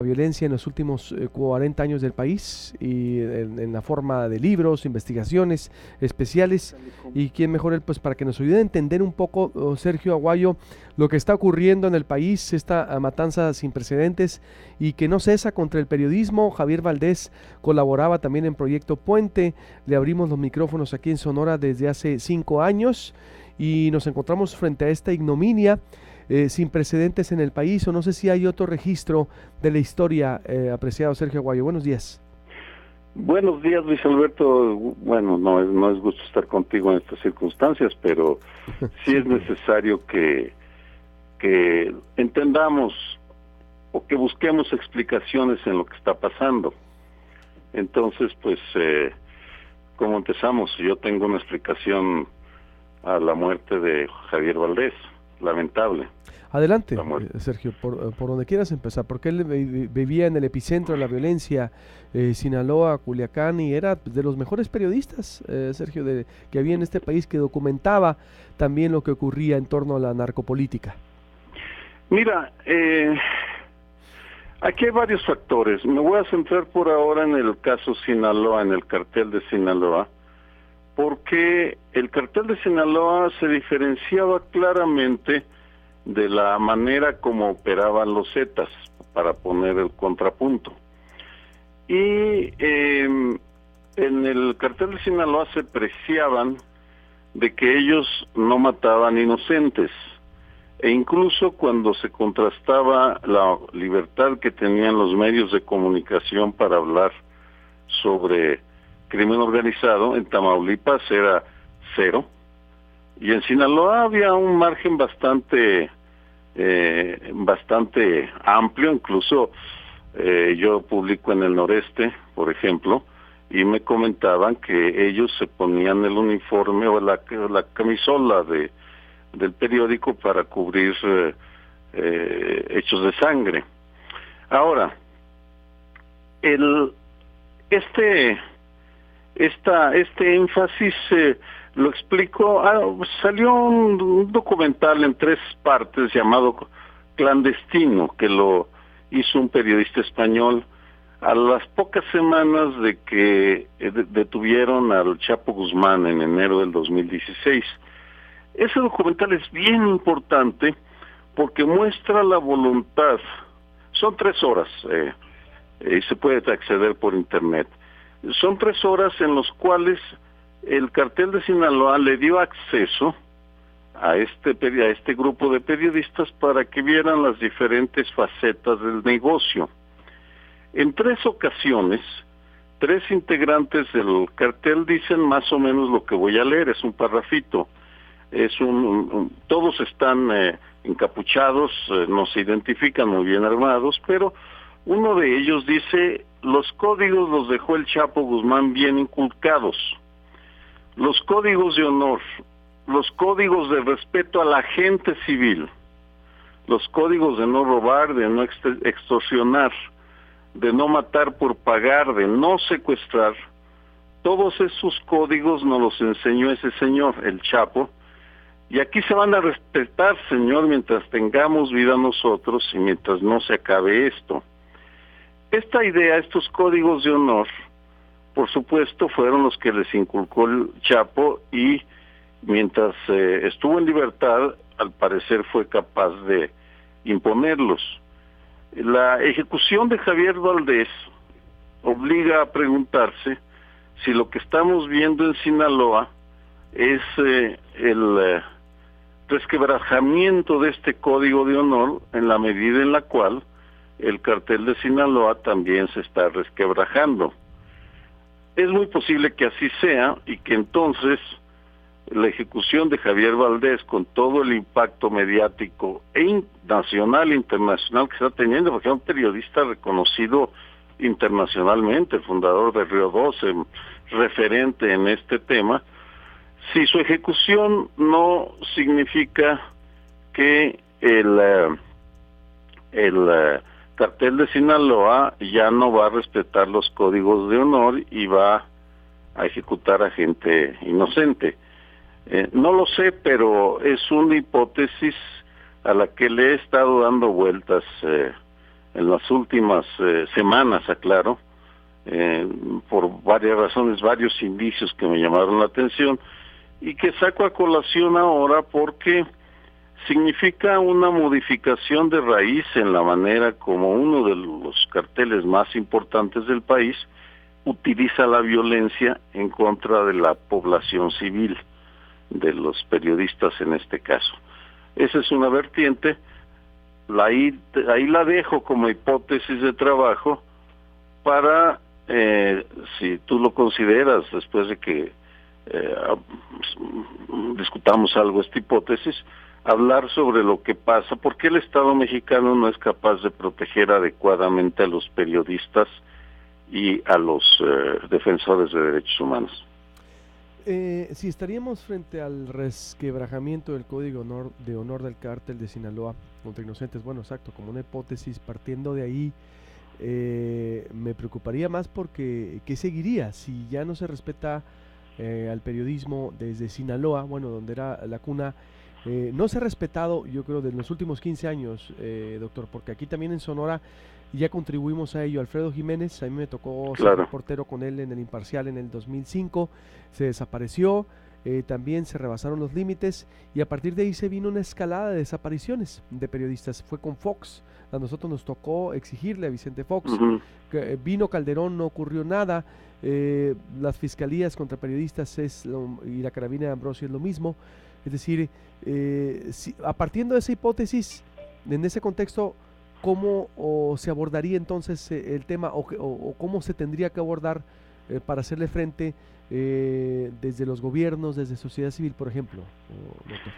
Violencia en los últimos 40 años del país y en la forma de libros, investigaciones especiales. Y quién mejor él pues para que nos ayude a entender un poco, Sergio Aguayo, lo que está ocurriendo en el país, esta matanza sin precedentes y que no cesa contra el periodismo. Javier Valdés colaboraba también en Proyecto Puente, le abrimos los micrófonos aquí en Sonora desde hace 5 años y nos encontramos frente a esta ignominia sin precedentes en el país, o no sé si hay otro registro de la historia, apreciado Sergio Aguayo. Buenos días. Buenos días, Luis Alberto. Bueno, no es gusto estar contigo en estas circunstancias, pero sí es necesario que entendamos o que busquemos explicaciones en lo que está pasando. Entonces, pues, ¿cómo empezamos? Yo tengo una explicación a la muerte de Javier Valdés, lamentable. Adelante, Sergio, por donde quieras empezar, porque él vivía en el epicentro de la violencia, Sinaloa, Culiacán, y era de los mejores periodistas, Sergio, que había en este país, que documentaba también lo que ocurría en torno a la narcopolítica. Mira, aquí hay varios factores. Me voy a centrar por ahora en el caso Sinaloa, en el cartel de Sinaloa, porque el cartel de Sinaloa se diferenciaba claramente de la manera como operaban los Zetas, para poner el contrapunto. Y en el cartel de Sinaloa se preciaban de que ellos no mataban inocentes, e incluso cuando se contrastaba la libertad que tenían los medios de comunicación para hablar sobre crimen organizado, en Tamaulipas era 0, y en Sinaloa había un margen bastante amplio. Incluso yo publico en el Noreste, por ejemplo, y me comentaban que ellos se ponían el uniforme o la camisola del periódico para cubrir hechos de sangre. Ahora, este énfasis lo explico. Salió un documental en 3 partes llamado Clandestino, que lo hizo un periodista español a las pocas semanas de que detuvieron al Chapo Guzmán en enero del 2016. Ese documental es bien importante porque muestra la voluntad. Son 3 horas y se puede acceder por internet. Son 3 horas en las cuales el cartel de Sinaloa le dio acceso a este grupo de periodistas para que vieran las diferentes facetas del negocio. En 3 ocasiones, 3 integrantes del cartel dicen más o menos lo que voy a leer. Es un parrafito. Todos están encapuchados, no se identifican, muy bien armados, pero uno de ellos dice: los códigos los dejó el Chapo Guzmán bien inculcados. Los códigos de honor, los códigos de respeto a la gente civil, los códigos de no robar, de no extorsionar, de no matar por pagar, de no secuestrar, todos esos códigos nos los enseñó ese señor, el Chapo, y aquí se van a respetar, señor, mientras tengamos vida nosotros y mientras no se acabe esto. Esta idea, estos códigos de honor, por supuesto, fueron los que les inculcó el Chapo, y mientras estuvo en libertad, al parecer fue capaz de imponerlos. La ejecución de Javier Valdés obliga a preguntarse si lo que estamos viendo en Sinaloa es el resquebrajamiento de este código de honor, en la medida en la cual el cartel de Sinaloa también se está resquebrajando. Es muy posible que así sea, y que entonces la ejecución de Javier Valdés, con todo el impacto mediático nacional e internacional que está teniendo, porque es un periodista reconocido internacionalmente, el fundador de Río 12, referente en este tema, si su ejecución no significa que el cartel de Sinaloa ya no va a respetar los códigos de honor y va a ejecutar a gente inocente. No lo sé, pero es una hipótesis a la que le he estado dando vueltas en las últimas semanas, aclaro, por varias razones, varios indicios que me llamaron la atención y que saco a colación ahora porque significa una modificación de raíz en la manera como uno de los carteles más importantes del país utiliza la violencia en contra de la población civil, de los periodistas en este caso. Esa es una vertiente, ahí la dejo como hipótesis de trabajo para, si tú lo consideras, después de que discutamos algo esta hipótesis, hablar sobre lo que pasa, por qué el Estado mexicano no es capaz de proteger adecuadamente a los periodistas y a los defensores de derechos humanos. Si estaríamos frente al resquebrajamiento del Código de Honor del Cártel de Sinaloa contra inocentes, bueno, exacto, como una hipótesis, partiendo de ahí, me preocuparía más porque ¿qué seguiría si ya no se respeta al periodismo desde Sinaloa, bueno, donde era la cuna? No se ha respetado, yo creo, de los últimos 15 años, doctor, porque aquí también en Sonora ya contribuimos a ello. Alfredo Jiménez, a mí me tocó ser reportero con él en el Imparcial en el 2005, se desapareció, también se rebasaron los límites y a partir de ahí se vino una escalada de desapariciones de periodistas. Fue con Fox, a nosotros nos tocó exigirle a Vicente Fox, vino Calderón, no ocurrió nada, las fiscalías contra periodistas y la carabina de Ambrosio es lo mismo. Es decir, a partir de esa hipótesis, en ese contexto, ¿cómo se abordaría entonces el tema o cómo se tendría que abordar para hacerle frente desde los gobiernos, desde sociedad civil, por ejemplo, doctor?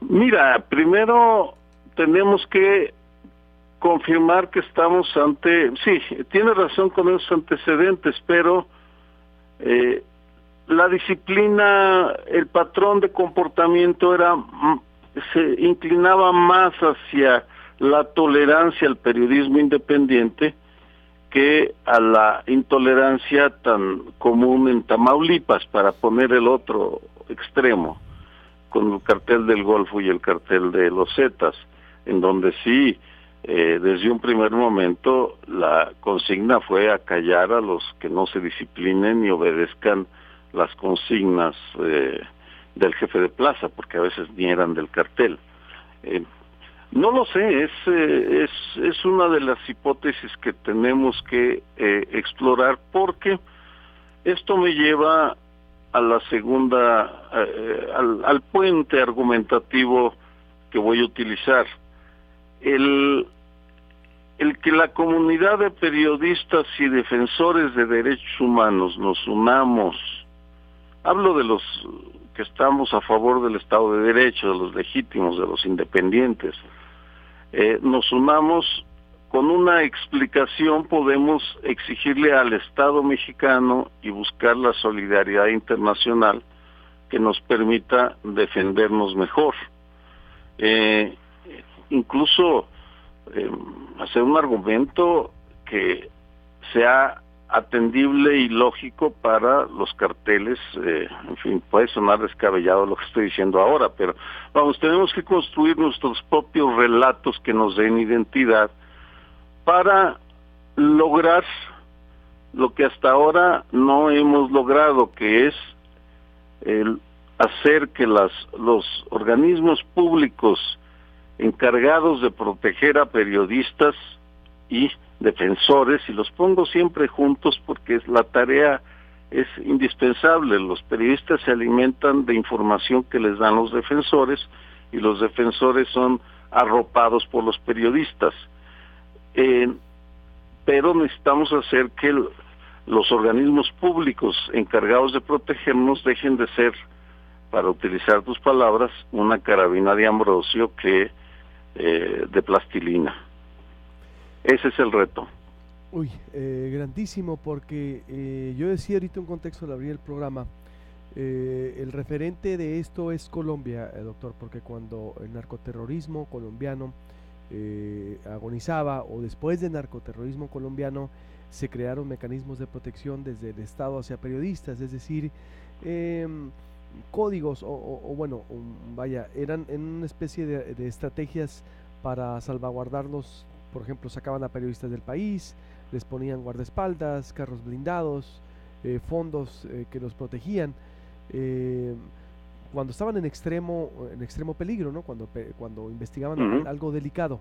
Mira, primero tenemos que confirmar que estamos ante, sí, tiene razón con esos antecedentes, pero la disciplina, el patrón de comportamiento se inclinaba más hacia la tolerancia al periodismo independiente que a la intolerancia tan común en Tamaulipas, para poner el otro extremo, con el cartel del Golfo y el cartel de los Zetas, en donde sí, desde un primer momento, la consigna fue acallar a los que no se disciplinen y obedezcan las consignas del jefe de plaza, porque a veces ni eran del cartel. No lo sé, es una de las hipótesis que tenemos que explorar, porque esto me lleva a la segunda, al puente argumentativo que voy a utilizar. El que la comunidad de periodistas y defensores de derechos humanos nos unamos, hablo de los que estamos a favor del Estado de Derecho, de los legítimos, de los independientes, nos unamos con una explicación, podemos exigirle al Estado mexicano y buscar la solidaridad internacional que nos permita defendernos mejor. Incluso hacer un argumento que sea atendible y lógico para los carteles, en fin, puede sonar descabellado lo que estoy diciendo ahora, pero vamos, tenemos que construir nuestros propios relatos que nos den identidad para lograr lo que hasta ahora no hemos logrado, que es el hacer que los organismos públicos encargados de proteger a periodistas y defensores, y los pongo siempre juntos porque la tarea es indispensable. Los periodistas se alimentan de información que les dan los defensores y los defensores son arropados por los periodistas. Pero necesitamos hacer que los organismos públicos encargados de protegernos dejen de ser, para utilizar tus palabras, una carabina de Ambrosio que de plastilina. Ese es el reto. Uy, grandísimo, porque yo decía ahorita un contexto al abrir el programa, el referente de esto es Colombia, doctor, porque cuando el narcoterrorismo colombiano agonizaba, o después del narcoterrorismo colombiano, se crearon mecanismos de protección desde el Estado hacia periodistas, es decir, códigos vaya, eran en una especie de estrategias para salvaguardarnos por ejemplo, sacaban a periodistas del país, les ponían guardaespaldas, carros blindados, fondos que los protegían. eh, Cuando estaban en extremo peligro, ¿no? Cuando investigaban algo delicado.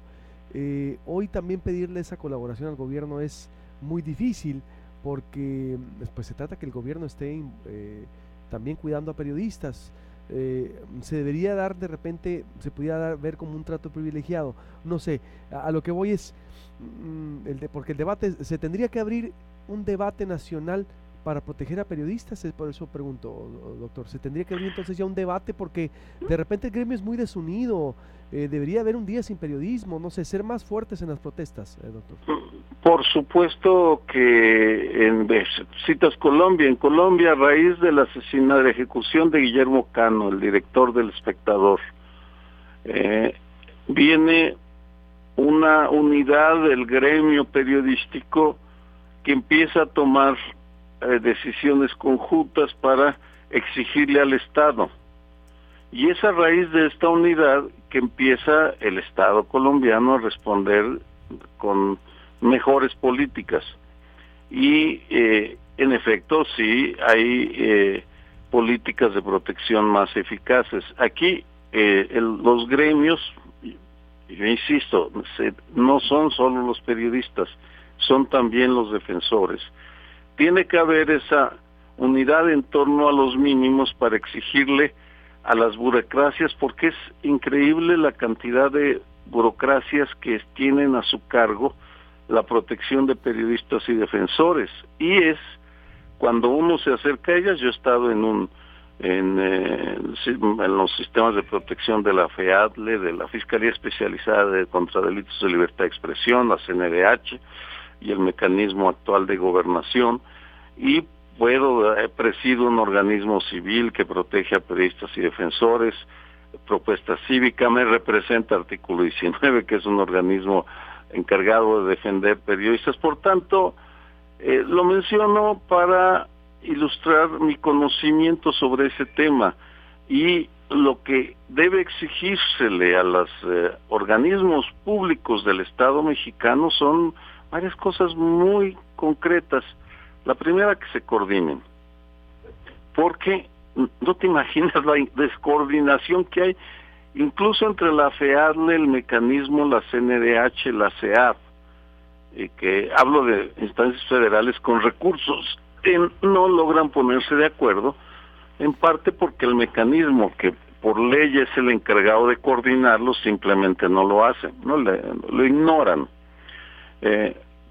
Hoy también pedirle esa colaboración al gobierno es muy difícil porque pues se trata que el gobierno esté también cuidando a periodistas. Se debería dar de repente, se pudiera ver como un trato privilegiado. No sé, a lo que voy es, porque el debate, se tendría que abrir un debate nacional para proteger a periodistas, es por eso pregunto, doctor, ¿se tendría que abrir entonces ya un debate? Porque de repente el gremio es muy desunido, debería haber un día sin periodismo, no sé, ser más fuertes en las protestas, doctor. Por supuesto que citas Colombia, en Colombia a raíz del asesinato, de la ejecución de Guillermo Cano, el director del Espectador, viene una unidad del gremio periodístico que empieza a tomar decisiones conjuntas para exigirle al Estado. Y es a raíz de esta unidad que empieza el Estado colombiano a responder con mejores políticas. Y en efecto sí hay políticas de protección más eficaces. Aquí los gremios, yo insisto, no son solo los periodistas, son también los defensores. Tiene que haber esa unidad en torno a los mínimos para exigirle a las burocracias, porque es increíble la cantidad de burocracias que tienen a su cargo la protección de periodistas y defensores. Y es cuando uno se acerca a ellas, yo he estado en los sistemas de protección de la FEADLE, de la Fiscalía Especializada contra Delitos de Libertad de Expresión, la CNDH, y el mecanismo actual de gobernación, y presido un organismo civil que protege a periodistas y defensores, Propuesta Cívica, me representa Artículo 19, que es un organismo encargado de defender periodistas. Por tanto, lo menciono para ilustrar mi conocimiento sobre ese tema, y lo que debe exigírsele a los organismos públicos del Estado mexicano son varias cosas muy concretas. La primera, que se coordinen, porque no te imaginas la descoordinación que hay, incluso entre la FEADLE, el mecanismo, la CNDH, la CEAP, que hablo de instancias federales con recursos, no logran ponerse de acuerdo, en parte porque el mecanismo, que por ley es el encargado de coordinarlo, simplemente no lo hacen, lo ignoran.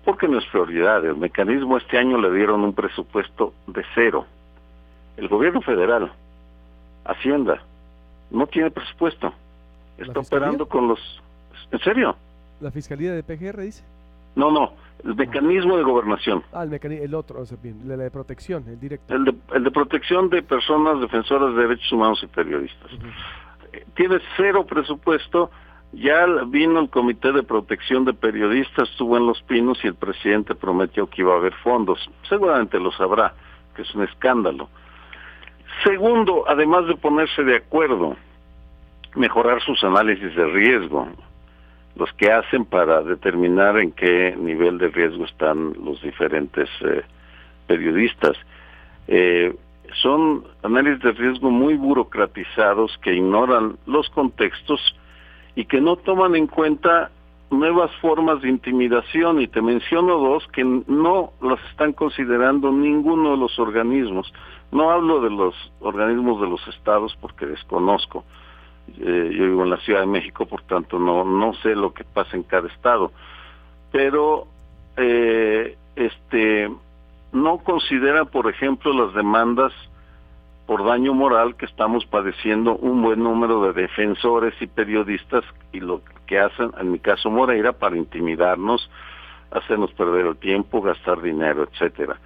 Porque no es prioridad. El mecanismo este año le dieron un presupuesto de 0. El gobierno federal, Hacienda, no tiene presupuesto. Está operando con los... ¿En serio? ¿La Fiscalía de PGR dice? No, el mecanismo de gobernación. El otro, o sea, bien, la de protección, el directo. El de protección de personas defensoras de derechos humanos y periodistas. Tiene 0 presupuesto. Ya vino el Comité de Protección de Periodistas, estuvo en Los Pinos y el presidente prometió que iba a haber fondos. Seguramente lo sabrá, que es un escándalo. Segundo, además de ponerse de acuerdo, mejorar sus análisis de riesgo, los que hacen para determinar en qué nivel de riesgo están los diferentes periodistas. Son análisis de riesgo muy burocratizados que ignoran los contextos y que no toman en cuenta nuevas formas de intimidación, y te menciono 2 que no las están considerando ninguno de los organismos. No hablo de los organismos de los estados porque desconozco. Yo vivo en la Ciudad de México, por tanto no sé lo que pasa en cada estado. Pero no consideran, por ejemplo, las demandas por daño moral que estamos padeciendo un buen número de defensores y periodistas, y lo que hacen, en mi caso Moreira, para intimidarnos, hacernos perder el tiempo, gastar dinero, etcétera.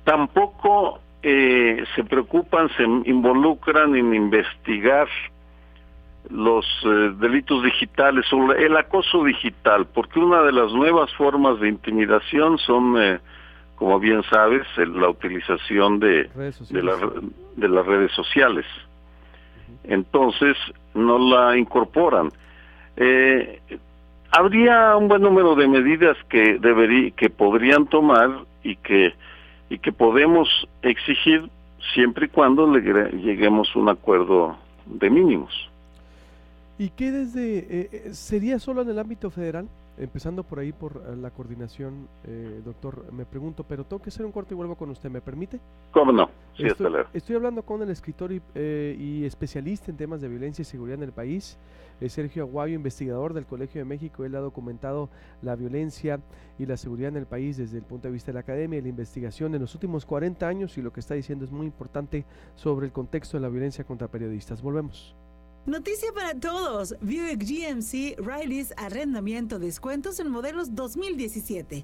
Tampoco se preocupan, se involucran en investigar los delitos digitales, o el acoso digital, porque una de las nuevas formas de intimidación son, como bien sabes, la utilización de las redes sociales. Entonces, no la incorporan. Habría un buen número de medidas que podrían tomar y que podemos exigir siempre y cuando lleguemos a un acuerdo de mínimos. ¿Y qué sería solo en el ámbito federal? Empezando por ahí, por la coordinación, doctor, me pregunto, pero tengo que hacer un corte y vuelvo con usted, ¿me permite? ¿Cómo no? Sí, estoy hablando con el escritor y especialista en temas de violencia y seguridad en el país, Sergio Aguayo, investigador del Colegio de México. Él ha documentado la violencia y la seguridad en el país desde el punto de vista de la academia y la investigación en los últimos 40 años, y lo que está diciendo es muy importante sobre el contexto de la violencia contra periodistas. Volvemos. Noticia para todos. Buick GMC Riley's arrendamiento descuentos en modelos 2017.